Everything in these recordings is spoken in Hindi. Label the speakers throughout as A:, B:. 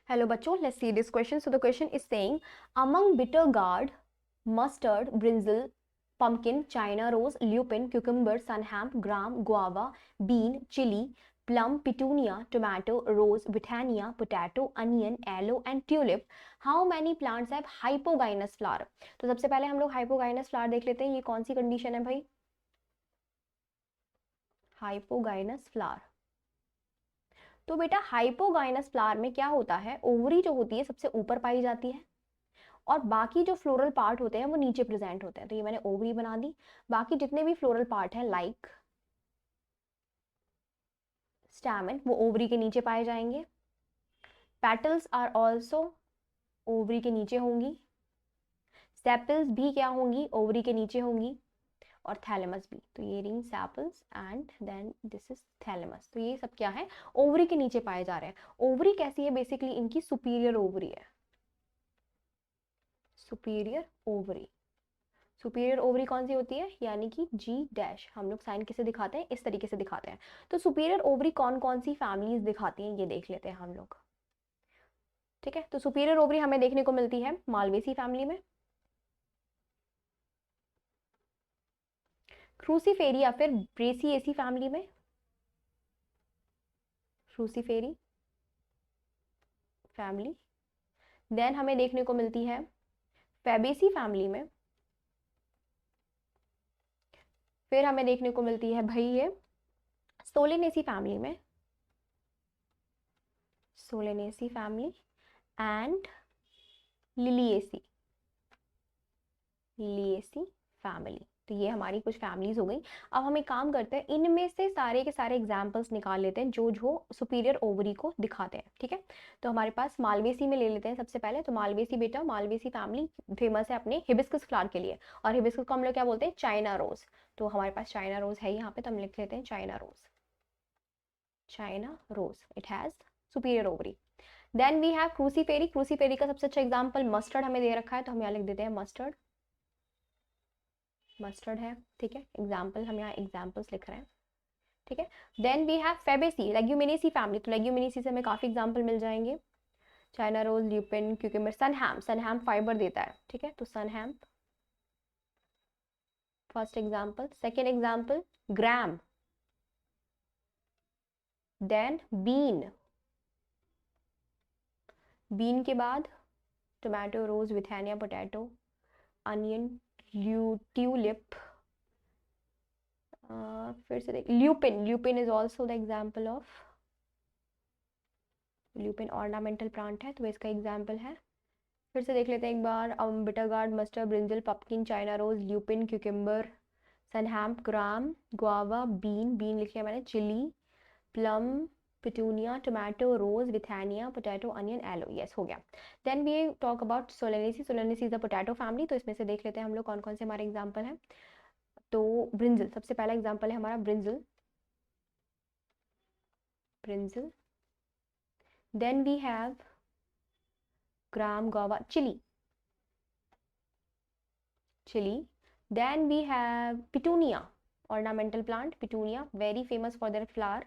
A: Hello bachcho, let's see this question. So the question is saying, among bitter gourd, mustard, brinjal, pumpkin, china rose, lupin, cucumber, sunham, gram, guava, bean, chili, plum, petunia, tomato, rose, britannia, potato, onion, aloe and tulip, how many plants have hypogynous flower? तो सबसे पहले हम लोग hypogynous flower देख लेते हैं. ये कौन सी कंडीशन है भाई? hypogynous flower. तो बेटा हाइपोगाइनस फ्लावर में क्या होता है, ओवरी जो होती है सबसे ऊपर पाई जाती है और बाकी जो फ्लोरल पार्ट होते हैं वो नीचे प्रेजेंट होते हैं. तो ये मैंने ओवरी बना दी. बाकी जितने भी फ्लोरल पार्ट हैं लाइक स्टैमेन वो ओवरी के नीचे पाए जाएंगे. पेटल्स आर ऑल्सो ओवरी के नीचे होंगी. सेपल्स भी क्या होंगी, ओवरी के नीचे होंगी. और थैलेमस भी. तो ये ring sepals and then this is thalamus. तो ये सब क्या है, ओवरी के नीचे पाए जा रहे हैं. ओवरी कैसी है, बेसिकली इनकी सुपीरियर ओवरी है. Superior ovary. सुपीरियर ओवरी कौन सी होती है, यानी कि जी डैश. हम लोग साइन किसे दिखाते हैं, इस तरीके से दिखाते हैं. तो सुपीरियर ओवरी कौन कौन सी फैमिलीज दिखाती हैं ये देख लेते हैं हम लोग. ठीक है, तो सुपीरियर ओवरी हमें देखने को मिलती है मालवेसी फैमिली में, क्रूसीफेरी या फिर ब्रेसिएसी फैमिली में, क्रूसीफेरी फैमिली. देन हमें देखने को मिलती है फैबेसी फैमिली में. फिर हमें देखने को मिलती है भाई ये सोलेनेसी फैमिली में, Solanaceae family and Liliaceae, Liliaceae family. तो ये हमारी कुछ फैमिलीज हो गई. अब हम एक काम करते हैं, इनमें से सारे के सारे एग्जाम्पल्स निकाल लेते हैं जो जो सुपीरियर ओवरी को दिखाते हैं. ठीक है, तो हमारे पास मालवेसी में ले लेते हैं सबसे पहले. तो मालवेसी बेटा, मालवेसी फैमिली फेमस है अपने हिबिस्कस फ्लावर के लिए, और हिबिस्कस को हम लोग क्या बोलते हैं, चाइना रोज. तो हमारे पास चाइना रोज है यहाँ पे, तो हम लिख लेते हैं China rose. China rose, it has superior ovary. Then we have Cruciferae. Cruciferae का सबसे अच्छा एग्जाम्पल मस्टर्ड हमें दे रखा है, तो हम यहाँ लिख देते हैं मस्टर्ड. मस्टर्ड है. ठीक है, एग्जाम्पल हम यहाँ एग्जाम्पल्स लिख रहे हैं. ठीक है, then we have Fabaceae, Leguminosae family. तो लेग्यूमिनेसी से हमें काफी एग्जाम्पल मिल जाएंगे. China rose, lupin, cucumber, sunhemp. Sunhemp fibre देता है. ठीक है, तो sunhemp first example. Second example gram. Then bean. Bean के बाद tomato, rose, withania, potato, onion, tulip. फिर से देख lupin. Lupin is also the example of, lupin ornamental plant है तो इसका एग्जाम्पल है. फिर से देख लेते हैं एक बार, bitter gourd, mustard, brinjal, pumpkin, China rose, lupin, cucumber, sunhemp, gram, guava, bean. Bean लिख लिया मैंने. Chilli, plum, petunia, tomato, rose, withania, potato, onion, aloe. Yes, हो गया. Then we talk about Solanaceae. Solanaceae is the potato family. तो इसमें से देख लेते हैं हम लोग कौन कौन से हमारे एग्जाम्पल हैं. तो ब्रिंजल सबसे पहला एग्जाम्पल है हमारा, brinjal. Brinjal. Then we have gram, guava, chilli. Chilli. Then we have petunia, ornamental plant. Petunia, very famous for their flower,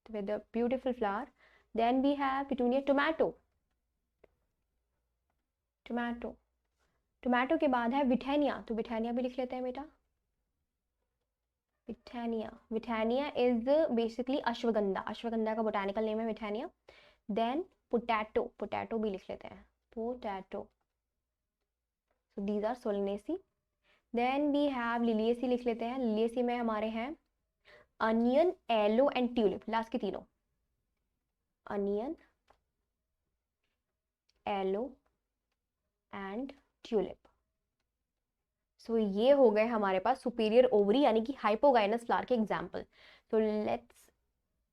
A: with the beautiful flower. Then we have petunia. Tomato. Tomato. Tomato के बाद है विथेनिया. तो विथेनिया भी लिख लेते हैं बेटा. विथेनिया. विथेनिया इज बेसिकली अश्वगंधा. अश्वगंधा का बोटानिकल नेम है विथेनिया. Then potato. पोटैटो भी लिख लेते हैं. Potato. So these are solanaceae. Then we have liliaceae लिख लेते हैं. लिलिएसी में हमारे हैं onion, aloe and tulip. Last के तीनों onion, aloe and tulip. So ये हो गए हमारे पास सुपीरियर ओवरी यानी कि हाइपोगाइनस फ्लावर के एग्जाम्पल. तो लेट्स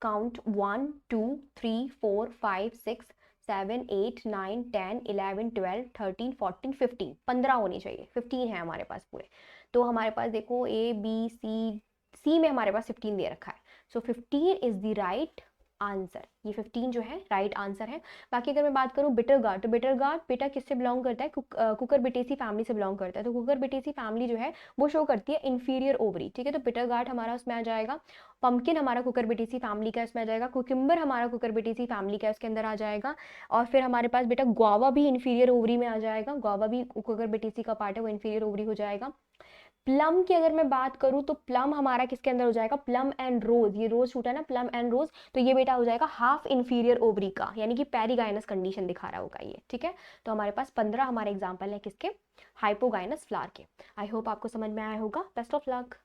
A: काउंट 1 2 3 4 5 6 7 8 9 10 11 12 13 14 15. 15 होनी चाहिए. 15 है हमारे पास पूरे. तो हमारे पास देखो ए बी सी, सी में हमारे पास 15 दे रखा है. सो 15 इज द राइट आंसर। ये 15 जो है राइट आंसर है। बाकी अगर मैं बात करूँ बिटर गार्ड, तो बिटर गार्ड बेटा किससे बिलोंग करता है? कुकर बिटेसी फैमिली से बिलोंग करता है। तो कुकर बिटेसी फैमिली जो है वो शो करती है इंफीरियर ओवरी, ठीक है। तो बिटर गार्ड हमारा उसमें आ जाएगा। पम्पकिन हमारा कुकर बिटेसी फैमिली का इसमें आ जाएगा। कुकुम्बर हमारा कुकर बिटेसी फैमिली का इसके अंदर आ जाएगा। और फिर हमारे पास बेटा गुआवा भी इंफीरियर ओवरी में आ जाएगा। गुआवा भी कुकर बिटेसी का पार्ट है, वो इंफीरियर ओवरी हो जाएगा। प्लम की अगर मैं बात करूं तो प्लम हमारा किसके अंदर हो जाएगा? प्लम एंड रोज, ये रोज शूट है ना, प्लम एंड रोज, तो ये बेटा हो जाएगा हाफ इंफीरियर ओवरी का, यानी कि पेरिगाइनस कंडीशन दिखा रहा होगा ये, ठीक है। तो हमारे पास 15 हमारे एग्जाम्पल है किसके? हाइपोगाइनस फ्लावर के। आई होप आपको समझ में आया होगा। Best of luck.